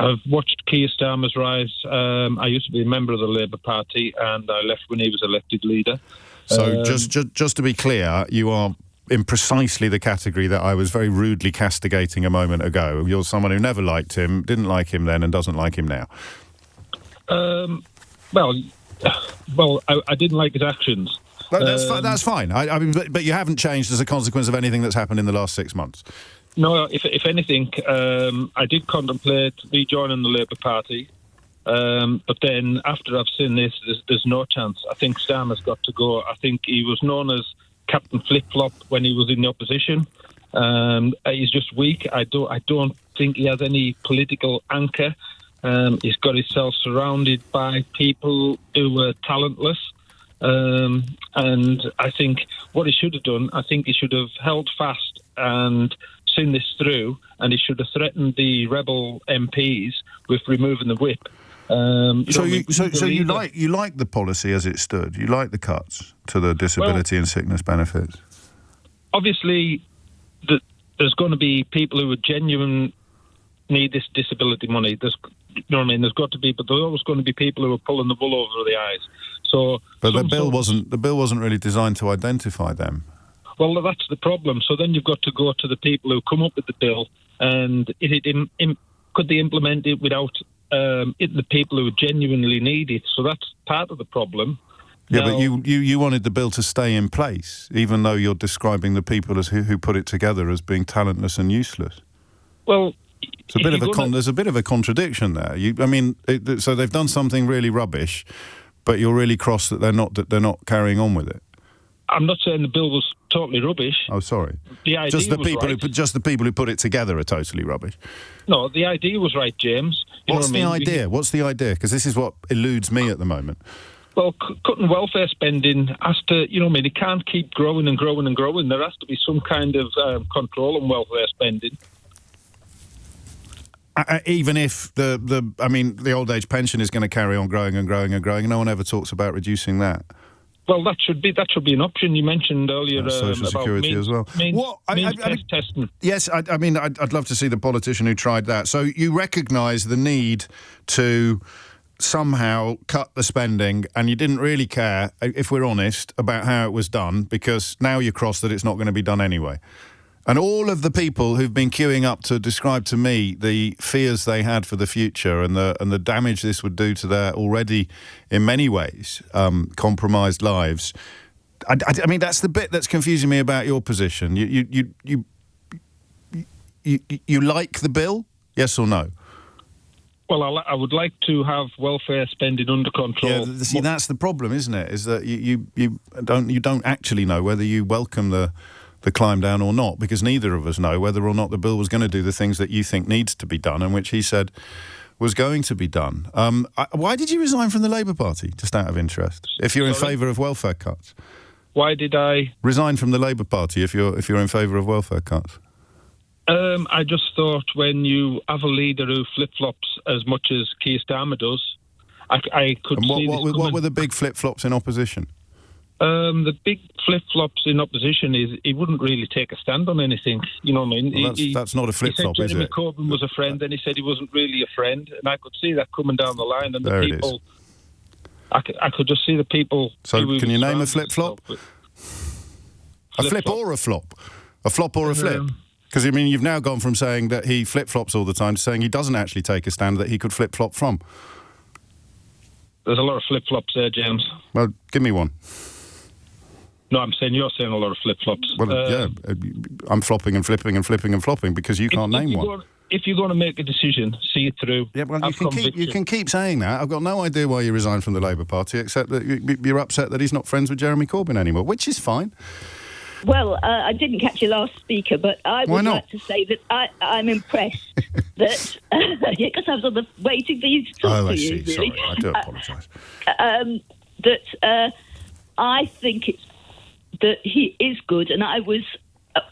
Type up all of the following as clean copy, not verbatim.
I've watched Keir Starmer's rise. I used to be a member of the Labour Party, and I left when he was elected leader. So just to be clear, you are in precisely the category that I was very rudely castigating a moment ago. You're someone who never liked him, didn't like him then, and doesn't like him now. Well, I didn't like his actions. No, that's fine. I mean, but you haven't changed as a consequence of anything that's happened in the last 6 months. No, if anything, I did contemplate rejoining the Labour Party, but then after I've seen this, there's no chance. I think Starmer's got to go. I think he was known as Captain Flip-Flop when he was in the opposition. He's just weak. I don't think he has any political anchor. He's got himself surrounded by people who are talentless. And I think what he should have done, I think he should have held fast and seen this through, and he should have threatened the rebel MPs with removing the whip. So you like the policy as it stood? You like the cuts to the disability and sickness benefits? Obviously, there's going to be people who are genuine need this disability money. There's got to be, but there's always going to be people who are pulling the wool over the eyes. But the bill wasn't really designed to identify them. Well, that's the problem. So then you've got to go to the people who come up with the bill, and could they implement it without the people who genuinely need it? So that's part of the problem. Yeah, now, but you wanted the bill to stay in place, even though you're describing the people who put it together as being talentless and useless. Well, there's a bit of a contradiction there. So they've done something really rubbish, but you're really cross that they're not carrying on with it. I'm not saying the bill was totally rubbish. Oh, sorry. The idea just the was people who put it together are totally rubbish. No, the idea was right, James. What's the idea? What's the idea? Because this is what eludes me at the moment. Well, cutting welfare spending has to, it can't keep growing and growing and growing. There has to be some kind of control on welfare spending. Even if the old age pension is going to carry on growing and growing and growing, no one ever talks about reducing that. Well, that should be an option. You mentioned earlier social security as well. Testing. Yes, I'd love to see the politician who tried that. So you recognise the need to somehow cut the spending, and you didn't really care, if we're honest, about how it was done, because now you're cross that it's not going to be done anyway. And all of the people who've been queuing up to describe to me the fears they had for the future and the damage this would do to their already, in many ways, compromised lives. I mean, that's the bit that's confusing me about your position. You like the bill? Yes or no? Well, I would like to have welfare spending under control. Yeah, see, that's the problem, isn't it? Is that you don't actually know whether you welcome the climb down or not, because neither of us know whether or not the bill was going to do the things that you think needs to be done and which he said was going to be done. Why did you resign from the Labour Party, just out of interest, if you're in favour of welfare cuts? Why did I resign from the Labour Party if you're in favour of welfare cuts? I just thought when you have a leader who flip-flops as much as Keir Starmer does, I could see what were the big flip-flops in opposition? The big flip-flops in opposition is he wouldn't really take a stand on anything. You know what I mean? Well, that's not a flip-flop, is it? Jeremy Corbyn was a friend, then he said he wasn't really a friend, and I could see that coming down the line. And there the people, I could just see the people. So, can you name a flip-flop? A flip or a flop? A flop or a flip? Because, I mean, you've now gone from saying that he flip-flops all the time to saying he doesn't actually take a stand that he could flip-flop from. There's a lot of flip-flops there, James. Well, give me one. No, I'm saying you're saying a lot of flip-flops. Well, I'm flopping and flipping and flipping and flopping because you can't name one. If you're going to make a decision, see it through. Yeah, well, you can keep saying that. I've got no idea why you resigned from the Labour Party, except that you're upset that he's not friends with Jeremy Corbyn anymore, which is fine. Well, I didn't catch your last speaker, but I would like to say that I'm impressed that because I was waiting for you to talk to you. Really. Sorry, I do apologise. That I think that he is good, and I was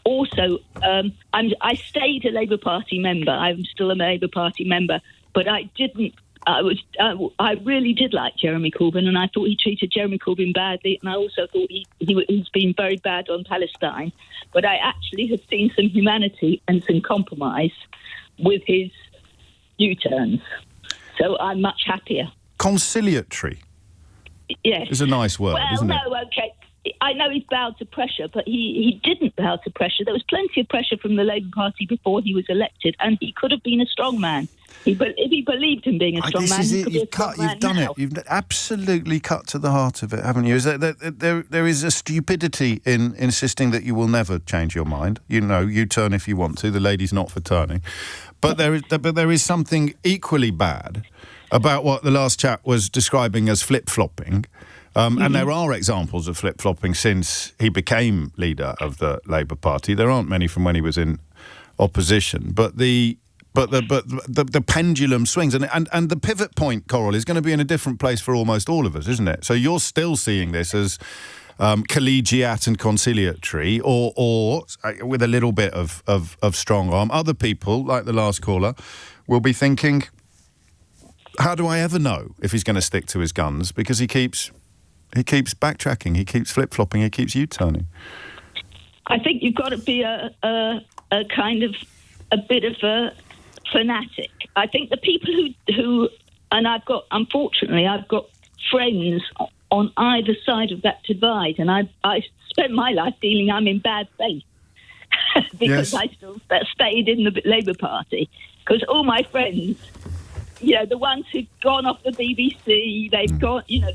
also I stayed a Labour Party member. I'm still a Labour Party member, but I didn't. I really did like Jeremy Corbyn, and I thought he treated Jeremy Corbyn badly, and I also thought he's been very bad on Palestine. But I actually have seen some humanity and some compromise with his U-turns. So I'm much happier. Conciliatory. Yes. Is a nice word, isn't it? Well, no, okay. I know he's bowed to pressure, but he didn't bow to pressure. There was plenty of pressure from the Labour Party before he was elected, and he could have been a strong man. If he believed in being a strong man, he could be a strong man. You've done it. You've absolutely cut to the heart of it, haven't you? Is there is a stupidity in insisting that you will never change your mind. You know, you turn if you want to. The lady's not for turning. But there is something equally bad about what the last chap was describing as flip-flopping. And there are examples of flip-flopping since he became leader of the Labour Party. There aren't many from when he was in opposition, but the pendulum swings, and the pivot point, Coral, is going to be in a different place for almost all of us, isn't it? So you're still seeing this as collegiate and conciliatory, or with a little bit of strong arm. Other people, like the last caller, will be thinking, how do I ever know if he's going to stick to his guns? Because he keeps backtracking, he keeps flip-flopping, he keeps U-turning. I think you've got to be a kind of a bit of a fanatic. I think the people who and I've got friends on either side of that divide, and I spent my life feeling I'm in bad faith because I still stayed in the Labour Party, because all my friends, you know, the ones who've gone off the BBC, they've gone, you know,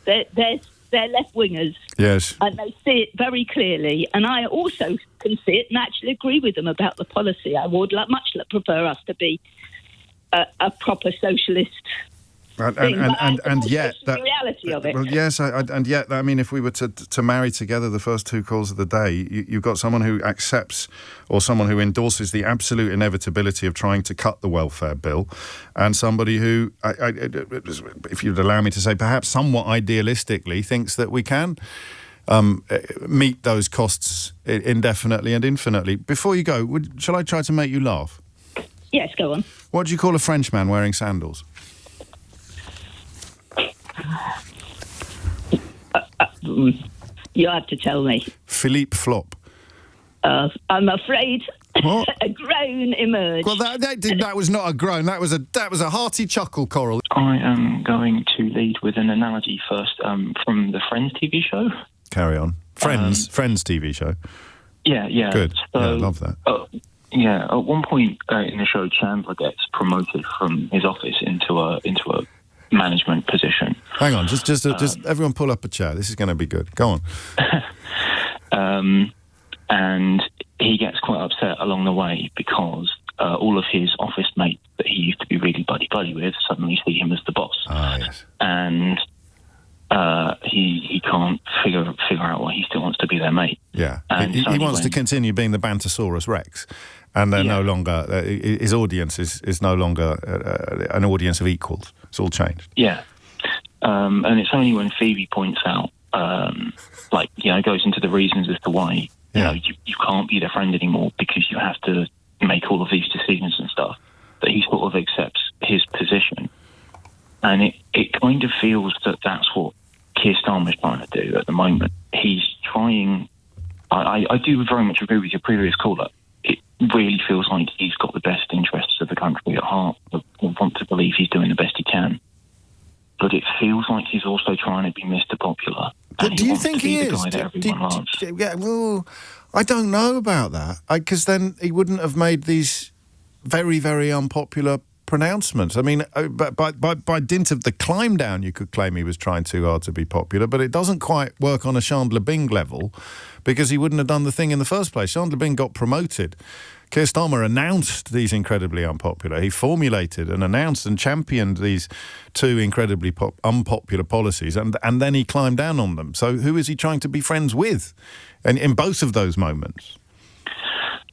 they're left-wingers. Yes. And they see it very clearly. And I also can see it and actually agree with them about the policy. I would much prefer us to be a proper socialist and yet the reality of it. Well, yes, and yet, I mean, if we were to marry together the first two calls of the day, you've got someone who accepts or someone who endorses the absolute inevitability of trying to cut the welfare bill, and somebody who, if you'd allow me to say, perhaps somewhat idealistically thinks that we can meet those costs indefinitely and infinitely. Before you go, shall I try to make you laugh? Yes, go on. What do you call a Frenchman wearing sandals? You have to tell me. Philippe Flop. I'm afraid what? A groan emerged. Well, that was not a groan. That was a hearty chuckle, Coral. I am going to lead with an analogy first from the Friends TV show. Carry on. Friends TV show. Yeah. Good. So, I love that. At one point in the show, Chandler gets promoted from his office into a management position. Hang on, just everyone pull up a chair. This is going to be good. Go on. And he gets quite upset along the way because all of his office mates that he used to be really buddy with suddenly see him as the boss. Ah, yes. And he can't figure out why he still wants to be their mate. Yeah, and he wants to continue being the Bantosaurus Rex, and they're no longer his audience is no longer an audience of equals. It's all changed. Yeah, and it's only when Phoebe points out, goes into the reasons as to why you can't be their friend anymore because you have to make all of these decisions and stuff, that he sort of accepts his position. And it kind of feels that that's what Keir Starmer's trying to do at the moment. He's trying... I do very much agree with your previous caller. It really feels like he's got the best interests of the country at heart. I want to believe he's doing the best he can. But it feels like he's also trying to be Mr. Popular. But do you think he is? The guy that everyone loves. Yeah, well, I don't know about that. Because then he wouldn't have made these very, very unpopular pronouncements. I mean, by dint of the climb down, you could claim he was trying too hard to be popular, but it doesn't quite work on a Chandler Bing level because he wouldn't have done the thing in the first place. Chandler Bing got promoted. Keir Starmer announced these incredibly unpopular. He formulated and announced and championed these two incredibly unpopular policies, and then he climbed down on them. So who is he trying to be friends with? And in both of those moments?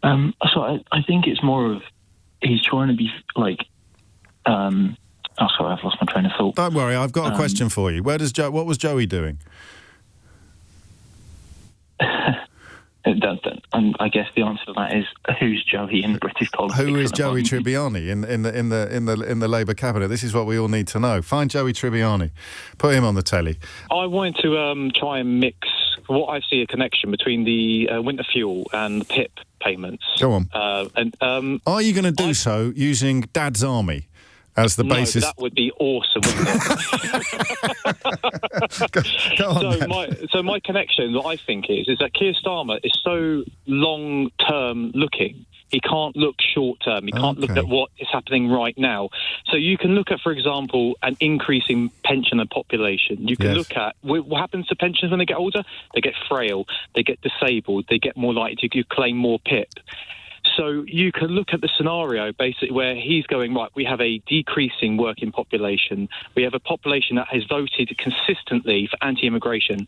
So I think it's more of he's trying to be like... sorry, I've lost my train of thought. Don't worry, I've got a question for you. What was Joey doing? I guess the answer to that is who's Joey in British politics? Who is Joey Tribbiani in the Labour cabinet? This is what we all need to know. Find Joey Tribbiani, put him on the telly. I wanted to try and mix what I see a connection between the winter fuel and the PIP payments. Go on. Are you going to do so using Dad's Army as the basis? No, that would be awesome, wouldn't it? Go on, so my connection, what I think is that Keir Starmer is so long-term looking. He can't look short-term. He can't look at what is happening right now. So you can look at, for example, an increasing pensioner population. You can look at what happens to pensioners when they get older. They get frail. They get disabled. They get more likely to claim more PIP. So you can look at the scenario basically where he's going, right, we have a decreasing working population. We have a population that has voted consistently for anti-immigration.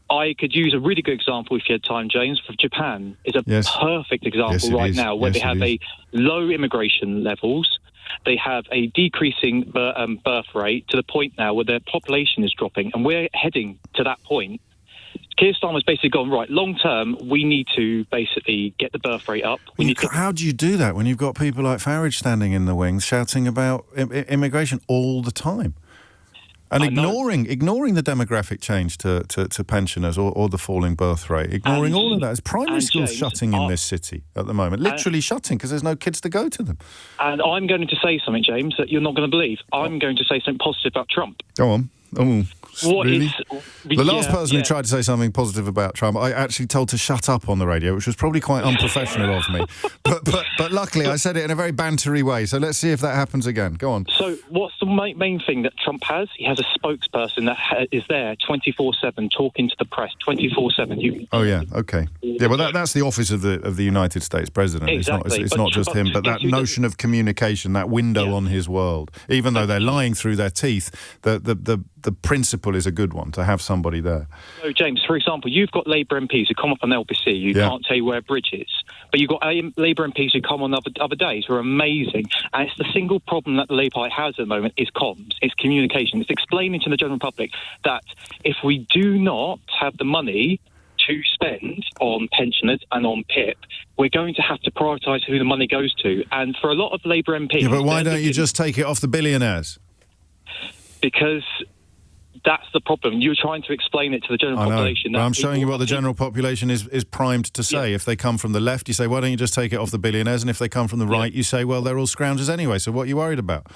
I could use a really good example, if you had time, James, for Japan. Is a perfect example now where they have a low immigration levels. They have a decreasing birth rate to the point now where their population is dropping. And we're heading to that point. Keir Starmer's basically gone, right, long term, we need to basically get the birth rate up. How do you do that when you've got people like Farage standing in the wings shouting about immigration all the time? And ignoring the demographic change to pensioners or the falling birth rate, ignoring all of that. It's primary schools shutting in this city at the moment, literally shutting because there's no kids to go to them. And I'm going to say something, James, that you're not going to believe. I'm going to say something positive about Trump. Go on. Oh, really? The last person who tried to say something positive about Trump, I actually told to shut up on the radio, which was probably quite unprofessional of me. But luckily, I said it in a very bantery way. So let's see if that happens again. Go on. So what's the main thing that Trump has? He has a spokesperson that is there 24/7, talking to the press 24/7. Oh yeah, okay. Yeah, well that's the office of the United States president. Exactly. It's not just him, but that notion of communication, that window on his world. Even though they're lying through their teeth, the principle is a good one, to have somebody there. So, James, for example, you've got Labour MPs who come up on LBC, you can't tell you where a bridge is, but you've got Labour MPs who come on other days who are amazing, and it's the single problem that the Labour Party has at the moment is comms, it's communication, it's explaining to the general public that if we do not have the money to spend on pensioners and on PIP, we're going to have to prioritise who the money goes to, and for a lot of Labour MPs... Yeah, but why don't you just take it off the billionaires? Because... that's the problem. You're trying to explain it to the general population. Well, I'm showing you what the general population is primed to say. If they come from the left, you say, why don't you just take it off the billionaires? And if they come from the right, you say, well, they're all scroungers anyway, so what are you worried about?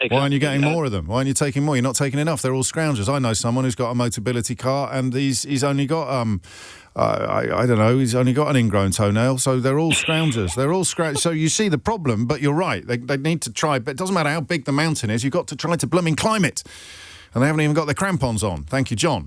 Exactly. Why aren't you getting more of them? Why aren't you taking more? You're not taking enough. They're all scroungers. I know someone who's got a Motability car and he's only got, I don't know, he's only got an ingrown toenail, so they're all scroungers. They're all scroungers. So you see the problem, but you're right. They need to try, but it doesn't matter how big the mountain is, you've got to try to blooming climb it. And they haven't even got their crampons on. Thank you, John.